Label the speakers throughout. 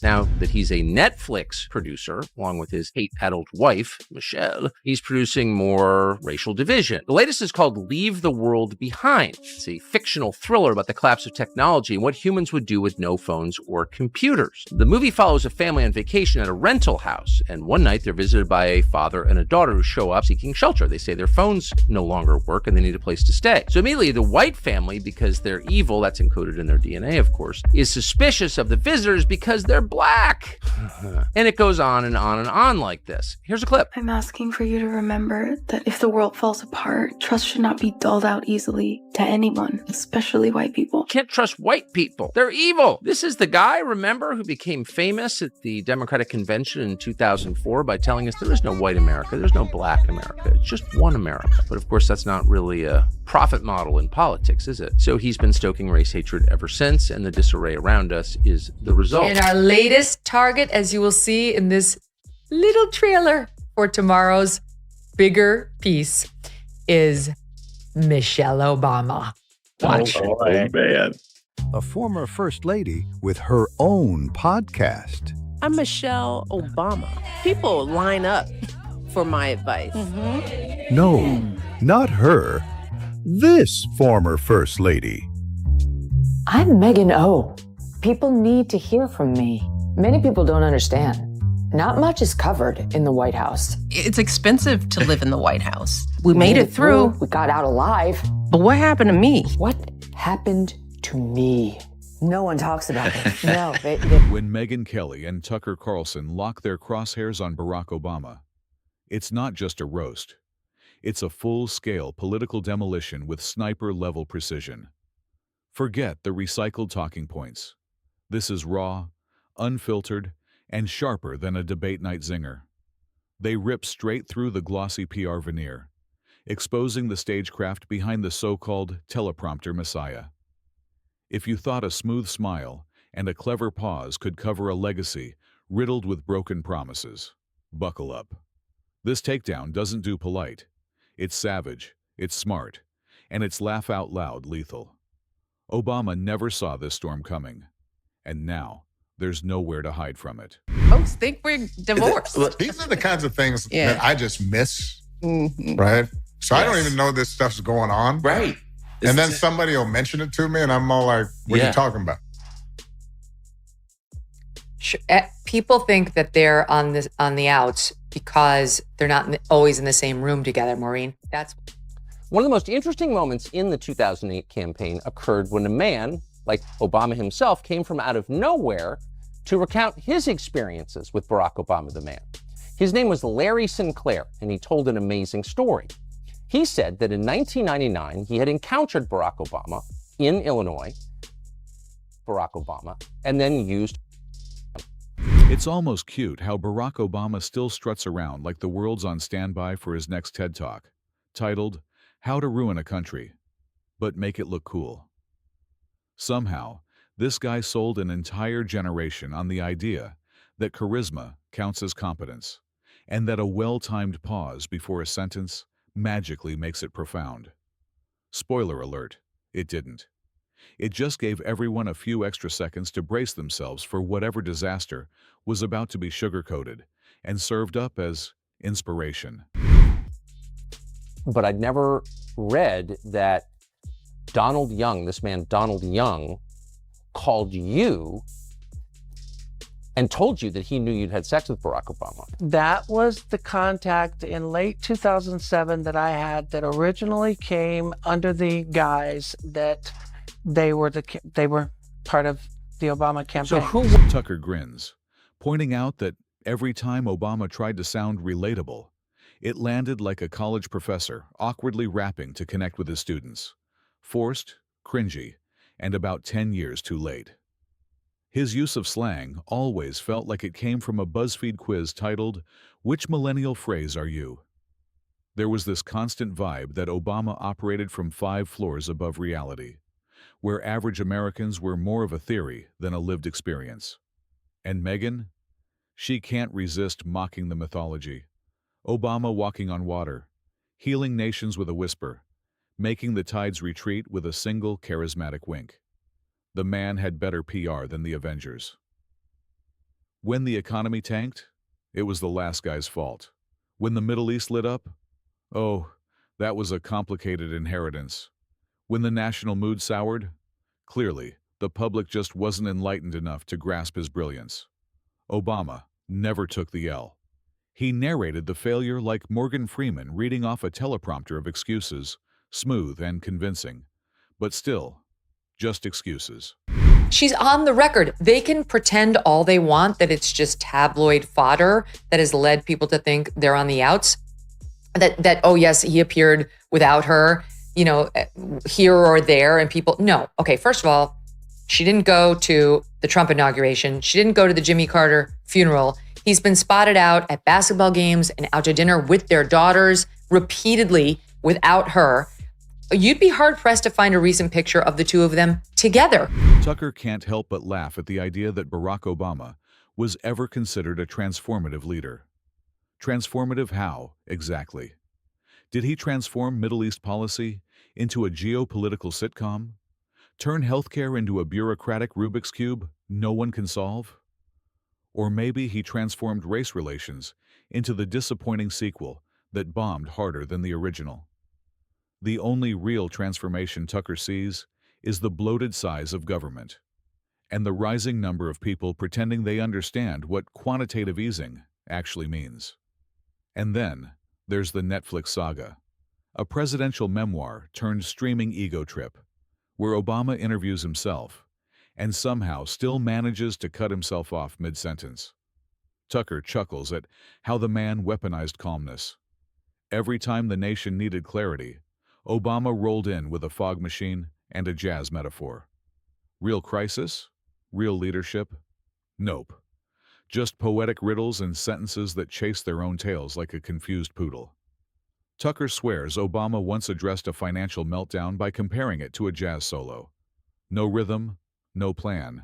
Speaker 1: Now that he's a Netflix producer, along with his hate-addled wife, Michelle, he's producing more racial division. The latest is called Leave the World Behind. It's a fictional thriller about the collapse of technology and what humans would do with no phones or computers. The movie follows a family on vacation at a rental house, and one night they're visited by a father and a daughter who show up seeking shelter. They say their phones no longer work and they need a place to stay. So immediately the white family, because they're evil, that's encoded in their DNA, of course, is suspicious of the visitors because they're black. And it goes on and on and on like this. Here's a clip.
Speaker 2: I'm asking for you to remember that if the world falls apart, trust should not be dulled out easily to anyone, especially white people.
Speaker 1: Can't trust white people. They're evil. This is the guy, remember, who became famous at the Democratic Convention in 2004 by telling us there is no white America, there's no black America, it's just one America. But of course, that's not really a profit model in politics, is it? So he's been stoking race hatred ever since, and the disarray around us is the result.
Speaker 3: And our latest target, as you will see in this little trailer for tomorrow's bigger piece, is Michelle Obama. Watch.
Speaker 4: Oh, man.
Speaker 5: A former first lady with her own podcast.
Speaker 6: I'm Michelle Obama. People line up for my advice.
Speaker 5: No, not her. This former first lady.
Speaker 7: I'm Megyn O. People need to hear from me. Many people don't understand. Not much is covered in the White House.
Speaker 6: It's expensive to live in the White House. We made it through.
Speaker 7: We got out alive.
Speaker 6: But what happened to me?
Speaker 7: What happened to me? No one talks about it. No.
Speaker 8: When Megyn Kelly and Tucker Carlson lock their crosshairs on Barack Obama, it's not just a roast. It's a full-scale political demolition with sniper-level precision. Forget the recycled talking points. This is raw, unfiltered, and sharper than a debate night zinger. They rip straight through the glossy PR veneer, exposing the stagecraft behind the so-called teleprompter messiah. If you thought a smooth smile and a clever pause could cover a legacy riddled with broken promises, buckle up. This takedown doesn't do polite. It's savage, it's smart, and it's laugh-out-loud lethal. Obama never saw this storm coming, and now there's nowhere to hide from it.
Speaker 6: Folks think we're divorced.
Speaker 4: Look, these are the kinds of things that I just miss, right? So I don't even know this stuff's going on.
Speaker 9: Right.
Speaker 4: And then somebody will mention it to me, and I'm all like, what are you talking about?
Speaker 3: People think that they're on the outs because they're not always in the same room together, Maureen. That's
Speaker 1: one of the most interesting moments in the 2008 campaign occurred when a man, like Obama himself, came from out of nowhere to recount his experiences with Barack Obama, the man. His name was Larry Sinclair, and he told an amazing story. He said that in 1999, he had encountered Barack Obama in Illinois, and then used.
Speaker 8: It's almost cute how Barack Obama still struts around like the world's on standby for his next TED Talk, titled, How to Ruin a Country, but Make It Look Cool. Somehow, this guy sold an entire generation on the idea that charisma counts as competence, and that a well-timed pause before a sentence magically makes it profound. Spoiler alert, it didn't. It just gave everyone a few extra seconds to brace themselves for whatever disaster was about to be sugar-coated and served up as inspiration.
Speaker 1: But I'd never read that Donald Young, this man Donald Young, called you and told you that he knew you'd had sex with Barack Obama.
Speaker 9: That was the contact in late 2007 that I had that originally came under the guise that they were part of the Obama campaign.
Speaker 1: So who?
Speaker 8: Tucker grins, pointing out that every time Obama tried to sound relatable, it landed like a college professor awkwardly rapping to connect with his students. Forced, cringy, and about 10 years too late. His use of slang always felt like it came from a BuzzFeed quiz titled, Which Millennial Phrase Are You? There was this constant vibe that Obama operated from 5 floors above reality, where average Americans were more of a theory than a lived experience. And Megyn? She can't resist mocking the mythology. Obama walking on water, healing nations with a whisper, making the tides retreat with a single charismatic wink. The man had better PR than the Avengers. When the economy tanked, it was the last guy's fault. When the Middle East lit up, oh, that was a complicated inheritance. When the national mood soured, clearly, the public just wasn't enlightened enough to grasp his brilliance. Obama never took the L. He narrated the failure like Morgan Freeman reading off a teleprompter of excuses, smooth and convincing, but still, just excuses.
Speaker 3: She's on the record. They can pretend all they want that it's just tabloid fodder that has led people to think they're on the outs. That oh yes, he appeared without her, here or there, and people, no. Okay, first of all, she didn't go to the Trump inauguration. She didn't go to the Jimmy Carter funeral. He's been spotted out at basketball games and out to dinner with their daughters repeatedly without her. You'd be hard-pressed to find a recent picture of the two of them together.
Speaker 8: Tucker can't help but laugh at the idea that Barack Obama was ever considered a transformative leader. Transformative how, exactly? Did he transform Middle East policy into a geopolitical sitcom? Turn healthcare into a bureaucratic Rubik's Cube no one can solve? Or maybe he transformed race relations into the disappointing sequel that bombed harder than the original. The only real transformation Tucker sees is the bloated size of government and the rising number of people pretending they understand what quantitative easing actually means. And then there's the Netflix saga, a presidential memoir turned streaming ego trip, where Obama interviews himself and somehow still manages to cut himself off mid-sentence. Tucker chuckles at how the man weaponized calmness. Every time the nation needed clarity, Obama rolled in with a fog machine and a jazz metaphor. Real crisis? Real leadership? Nope. Just poetic riddles and sentences that chase their own tails like a confused poodle. Tucker swears Obama once addressed a financial meltdown by comparing it to a jazz solo. No rhythm, no plan,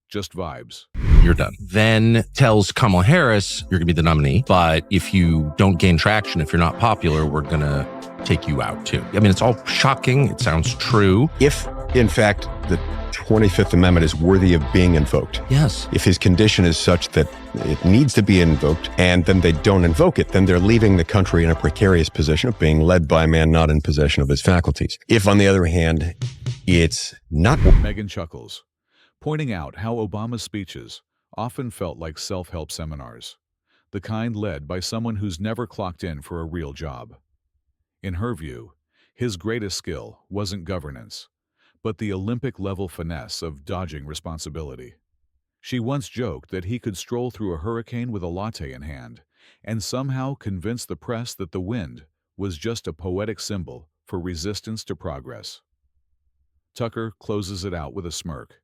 Speaker 8: just vibes.
Speaker 1: You're done. Then tells Kamala Harris, you're going to be the nominee, but if you don't gain traction, if you're not popular, we're going to take you out too. I mean, it's all shocking. It sounds true.
Speaker 10: If, in fact, the 25th Amendment is worthy of being invoked.
Speaker 1: Yes.
Speaker 10: If his condition is such that it needs to be invoked and then they don't invoke it, then they're leaving the country in a precarious position of being led by a man not in possession of his faculties. If, on the other hand, it's not...
Speaker 8: Megyn chuckles, pointing out how Obama's speeches often felt like self-help seminars, the kind led by someone who's never clocked in for a real job. In her view, his greatest skill wasn't governance, but the Olympic-level finesse of dodging responsibility. She once joked that he could stroll through a hurricane with a latte in hand and somehow convince the press that the wind was just a poetic symbol for resistance to progress. Tucker closes it out with a smirk,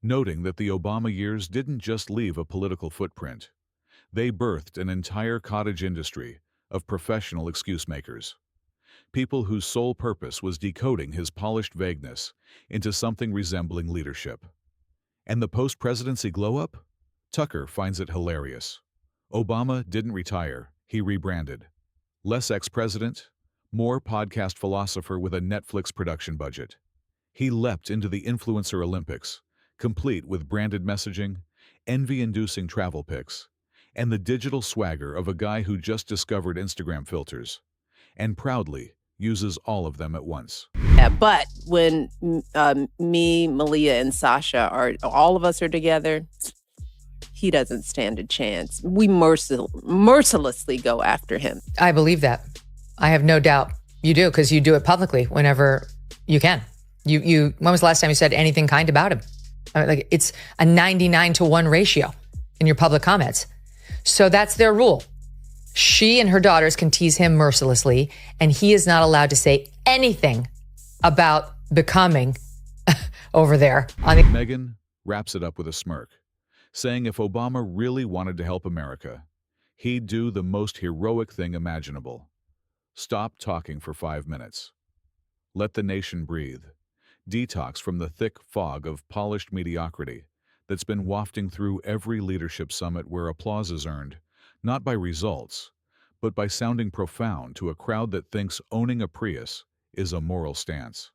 Speaker 8: noting that the Obama years didn't just leave a political footprint. They birthed an entire cottage industry of professional excuse makers. People whose sole purpose was decoding his polished vagueness into something resembling leadership. And the post-presidency glow-up? Tucker finds it hilarious. Obama didn't retire, he rebranded. Less ex-president, more podcast philosopher with a Netflix production budget. He leapt into the influencer Olympics, complete with branded messaging, envy-inducing travel pics, and the digital swagger of a guy who just discovered Instagram filters, and proudly uses all of them at once.
Speaker 6: Yeah, but when me, Malia, and Sasha all of us are together, he doesn't stand a chance. We mercilessly go after him.
Speaker 3: I believe that. I have no doubt you do, because you do it publicly whenever you can. You. When was the last time you said anything kind about him? Like, it's a 99-to-1 ratio in your public comments. So that's their rule. She and her daughters can tease him mercilessly, and he is not allowed to say anything about becoming over there.
Speaker 8: Megyn wraps it up with a smirk, saying if Obama really wanted to help America, he'd do the most heroic thing imaginable. Stop talking for 5 minutes. Let the nation breathe. Detox from the thick fog of polished mediocrity that's been wafting through every leadership summit where applause is earned, not by results, but by sounding profound to a crowd that thinks owning a Prius is a moral stance.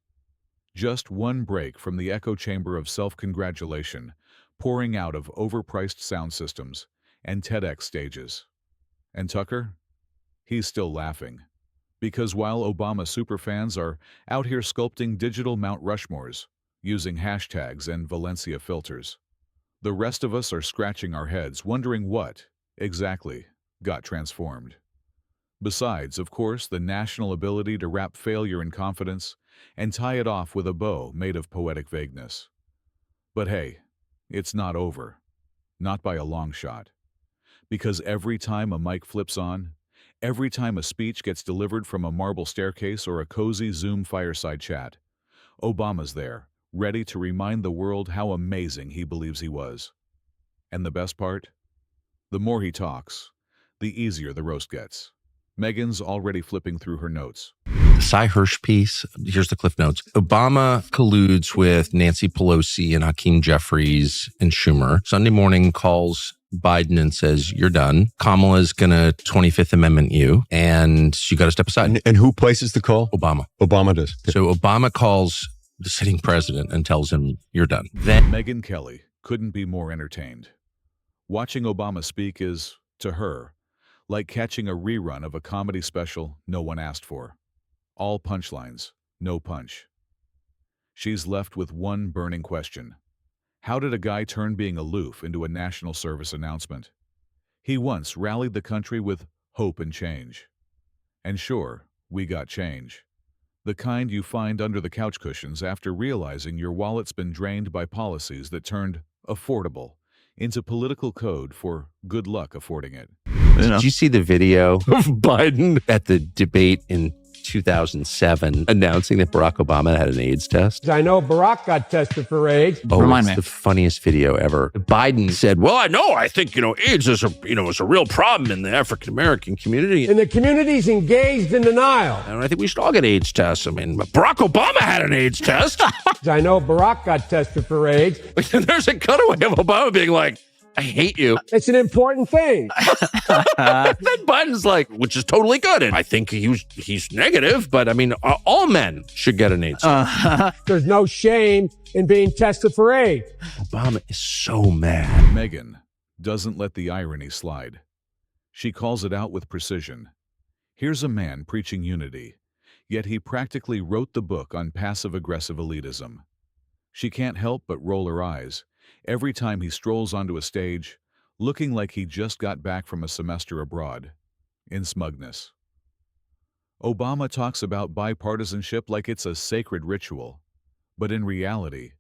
Speaker 8: Just one break from the echo chamber of self-congratulation pouring out of overpriced sound systems and TEDx stages. And Tucker? He's still laughing. Because while Obama superfans are out here sculpting digital Mount Rushmores, using hashtags and Valencia filters, the rest of us are scratching our heads, wondering what, exactly, got transformed. Besides, of course, the national ability to wrap failure in confidence and tie it off with a bow made of poetic vagueness. But hey, it's not over. Not by a long shot. Because every time a mic flips on, every time a speech gets delivered from a marble staircase or a cozy Zoom fireside chat, Obama's there, ready to remind the world how amazing he believes he was. And the best part? The more he talks, the easier the roast gets. Megyn's already flipping through her notes.
Speaker 1: The Cy Hirsch piece, here's the cliff notes. Obama colludes with Nancy Pelosi and Hakeem Jeffries and Schumer. Sunday morning calls Biden and says, you're done. Kamala's going to 25th Amendment you, and you got to step aside.
Speaker 10: And who places the call?
Speaker 1: Obama.
Speaker 10: Obama does.
Speaker 1: So Obama calls the sitting president and tells him, you're done. Then
Speaker 8: Megyn Kelly couldn't be more entertained. Watching Obama speak is, to her, like catching a rerun of a comedy special no one asked for. All punchlines, no punch. She's left with one burning question. How did a guy turn being aloof into a national service announcement? He once rallied the country with hope and change. And sure, we got change. The kind you find under the couch cushions after realizing your wallet's been drained by policies that turned affordable into political code for good luck affording it.
Speaker 1: Did you see the video of Biden at the debate in 2007 announcing that Barack Obama had an AIDS test?
Speaker 11: I know Barack got tested for AIDS.
Speaker 1: Oh, Remind me. The funniest video ever. Biden said, well, I think, AIDS is a real problem in the African-American community.
Speaker 11: And the community's engaged in denial.
Speaker 1: And I think we should all get AIDS tests. Barack Obama had an AIDS test.
Speaker 11: I know Barack got tested for AIDS.
Speaker 1: There's a cutaway of Obama being like, I hate you.
Speaker 11: It's an important thing.
Speaker 1: Then Biden's like, which is totally good. And I think he's negative, but all men should get an AIDS test.
Speaker 11: There's no shame in being tested for AIDS.
Speaker 1: Obama is so mad.
Speaker 8: Megyn doesn't let the irony slide. She calls it out with precision. Here's a man preaching unity, yet he practically wrote the book on passive-aggressive elitism. She can't help but roll her eyes every time he strolls onto a stage, looking like he just got back from a semester abroad, in smugness. Obama talks about bipartisanship like it's a sacred ritual, but in reality,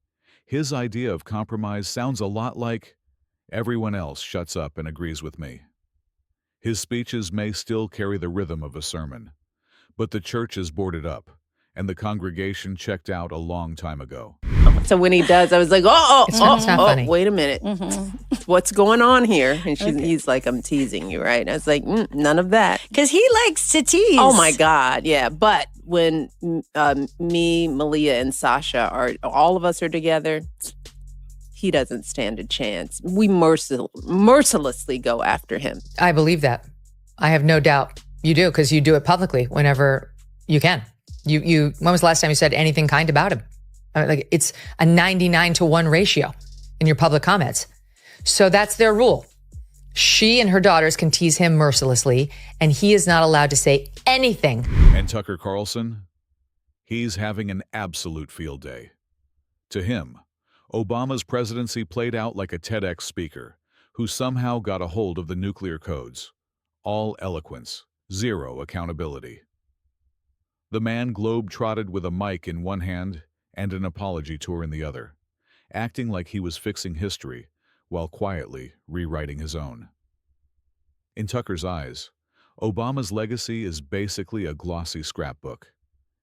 Speaker 8: his idea of compromise sounds a lot like, everyone else shuts up and agrees with me. His speeches may still carry the rhythm of a sermon, but the church is boarded up, and the congregation checked out a long time ago.
Speaker 6: So when he does, I was like, wait a minute. Mm-hmm. What's going on here? And he's like, I'm teasing you, right? And I was like, none of that.
Speaker 12: Because he likes to tease.
Speaker 6: Oh, my God, yeah. But when me, Malia, and Sasha all of us are together, he doesn't stand a chance. We mercilessly go after him.
Speaker 3: I believe that. I have no doubt you do, because you do it publicly whenever you can. You. When was the last time you said anything kind about him? Like, it's a 99-to-1 ratio in your public comments. So that's their rule. She and her daughters can tease him mercilessly, and he is not allowed to say anything.
Speaker 8: And Tucker Carlson? He's having an absolute field day. To him, Obama's presidency played out like a TEDx speaker who somehow got a hold of the nuclear codes. All eloquence, zero accountability. The man globe-trotted with a mic in one hand and an apology tour in the other, acting like he was fixing history while quietly rewriting his own. In Tucker's eyes, Obama's legacy is basically a glossy scrapbook.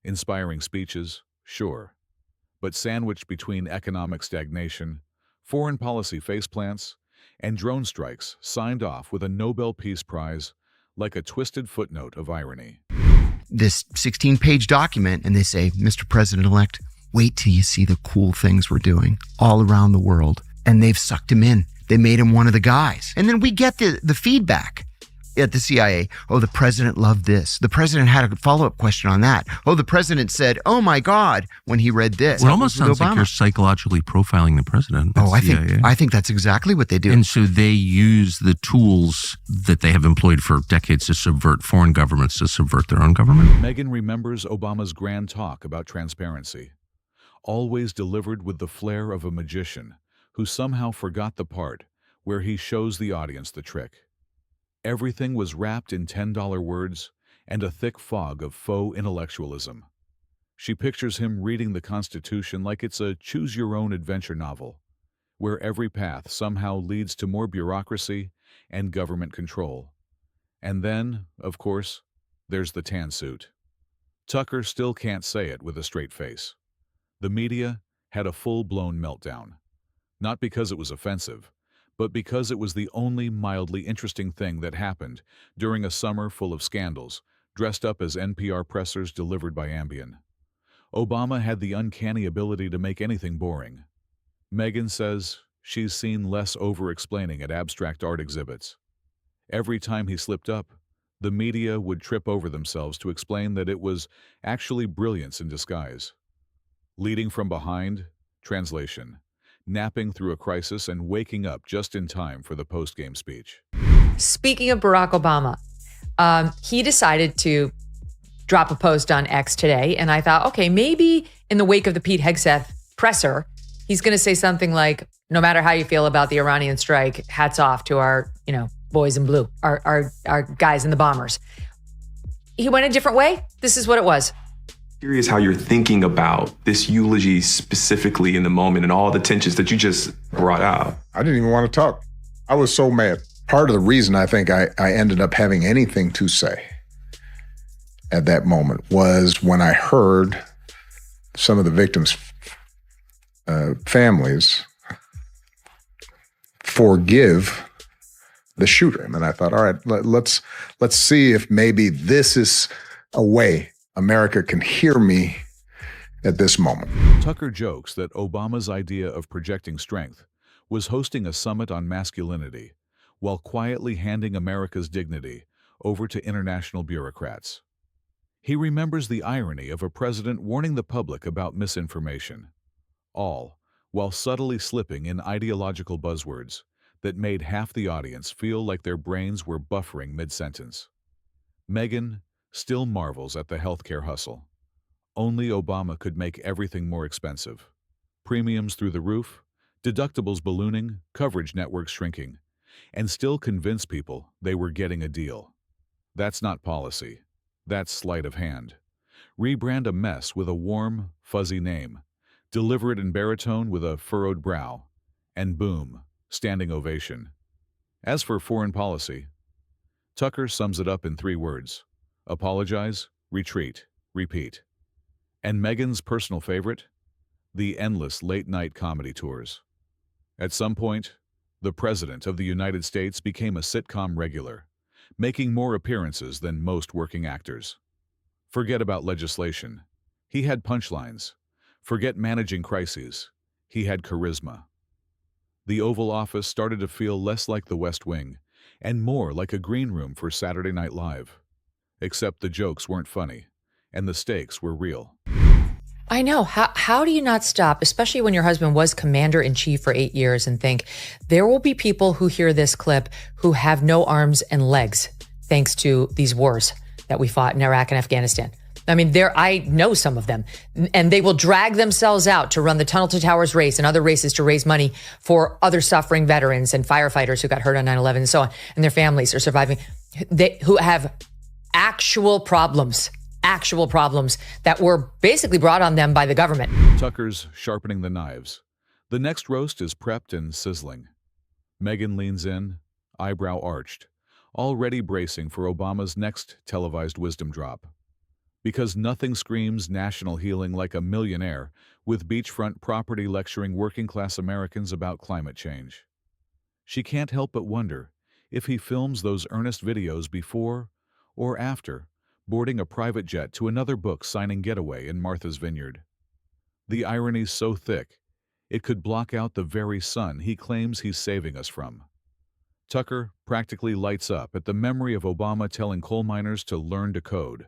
Speaker 8: Inspiring speeches, sure, but sandwiched between economic stagnation, foreign policy faceplants, and drone strikes signed off with a Nobel Peace Prize like a twisted footnote of irony.
Speaker 13: This 16-page document, and they say, Mr. President-elect, wait till you see the cool things we're doing all around the world. And they've sucked him in. They made him one of the guys. And then we get the feedback. at the CIA. Oh, the president loved this. The president had a follow-up question on that. Oh, the president said, "Oh my God," when he read this.
Speaker 1: Well, it almost sounds like you're psychologically profiling the president.
Speaker 13: Oh, I think that's exactly what they do.
Speaker 1: And so they use the tools that they have employed for decades to subvert foreign governments to subvert their own government.
Speaker 8: Megyn remembers Obama's grand talk about transparency, always delivered with the flair of a magician who somehow forgot the part where he shows the audience the trick. Everything was wrapped in $10 words and a thick fog of faux intellectualism. She pictures him reading the Constitution like it's a choose-your-own-adventure novel, where every path somehow leads to more bureaucracy and government control. And then, of course, there's the tan suit. Tucker still can't say it with a straight face. The media had a full-blown meltdown, not because it was offensive, but because it was the only mildly interesting thing that happened during a summer full of scandals, dressed up as NPR pressers delivered by Ambien. Obama had the uncanny ability to make anything boring. Megyn says she's seen less over-explaining at abstract art exhibits. Every time he slipped up, the media would trip over themselves to explain that it was actually brilliance in disguise. Leading from behind, translation. Napping through a crisis and waking up just in time for the post-game speech.
Speaker 3: Speaking of Barack Obama, he decided to drop a post on X today, and I thought, okay, maybe in the wake of the Pete Hegseth presser, he's going to say something like, no matter how you feel about the Iranian strike, hats off to our, boys in blue, our guys in the bombers. He went a different way. This is what it was.
Speaker 12: Curious how you're thinking about this eulogy specifically in the moment and all the tensions that you just brought out.
Speaker 4: I didn't even want to talk. I was so mad. Part of the reason I think I ended up having anything to say at that moment was when I heard some of the victims' families forgive the shooter. And I thought, all right, let's see if maybe this is a way America can hear me at this moment.
Speaker 8: Tucker jokes that Obama's idea of projecting strength was hosting a summit on masculinity while quietly handing America's dignity over to international bureaucrats. He remembers the irony of a president warning the public about misinformation, all while subtly slipping in ideological buzzwords that made half the audience feel like their brains were buffering mid-sentence. Megyn still marvels at the healthcare hustle. Only Obama could make everything more expensive. Premiums through the roof, deductibles ballooning, coverage networks shrinking, and still convince people they were getting a deal. That's not policy. That's sleight of hand. Rebrand a mess with a warm, fuzzy name. Deliver it in baritone with a furrowed brow. And boom, standing ovation. As for foreign policy, Tucker sums it up in 3 words. Apologize, retreat, repeat. And Megyn's personal favorite? The endless late-night comedy tours. At some point, the President of the United States became a sitcom regular, making more appearances than most working actors. Forget about legislation. He had punchlines. Forget managing crises. He had charisma. The Oval Office started to feel less like the West Wing and more like a green room for Saturday Night Live. Except the jokes weren't funny, and the stakes were real.
Speaker 3: I know. How do you not stop, especially when your husband was commander-in-chief for 8 years, and think, there will be people who hear this clip who have no arms and legs thanks to these wars that we fought in Iraq and Afghanistan. I mean, I know some of them, and they will drag themselves out to run the Tunnel to Towers race and other races to raise money for other suffering veterans and firefighters who got hurt on 9/11 and so on, and their families are surviving, who have actual problems that were basically brought on them by the government.
Speaker 8: Tucker's sharpening the knives. The next roast is prepped and sizzling. Megyn leans in, eyebrow arched, already bracing for Obama's next televised wisdom drop. Because nothing screams national healing like a millionaire with beachfront property lecturing working-class Americans about climate change. She can't help but wonder if he films those earnest videos before or after boarding a private jet to another book signing getaway in Martha's Vineyard. The irony's so thick, it could block out the very sun he claims he's saving us from. Tucker practically lights up at the memory of Obama telling coal miners to learn to code,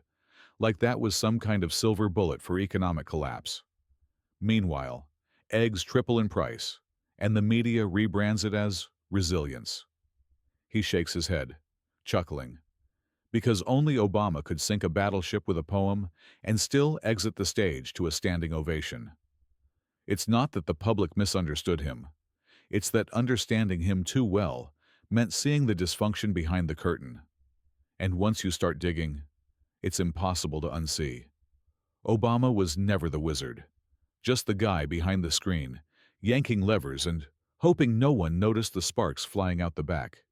Speaker 8: like that was some kind of silver bullet for economic collapse. Meanwhile, eggs triple in price, and the media rebrands it as resilience. He shakes his head, chuckling, because only Obama could sink a battleship with a poem and still exit the stage to a standing ovation. It's not that the public misunderstood him. It's that understanding him too well meant seeing the dysfunction behind the curtain. And once you start digging, it's impossible to unsee. Obama was never the wizard, just the guy behind the screen, yanking levers and hoping no one noticed the sparks flying out the back.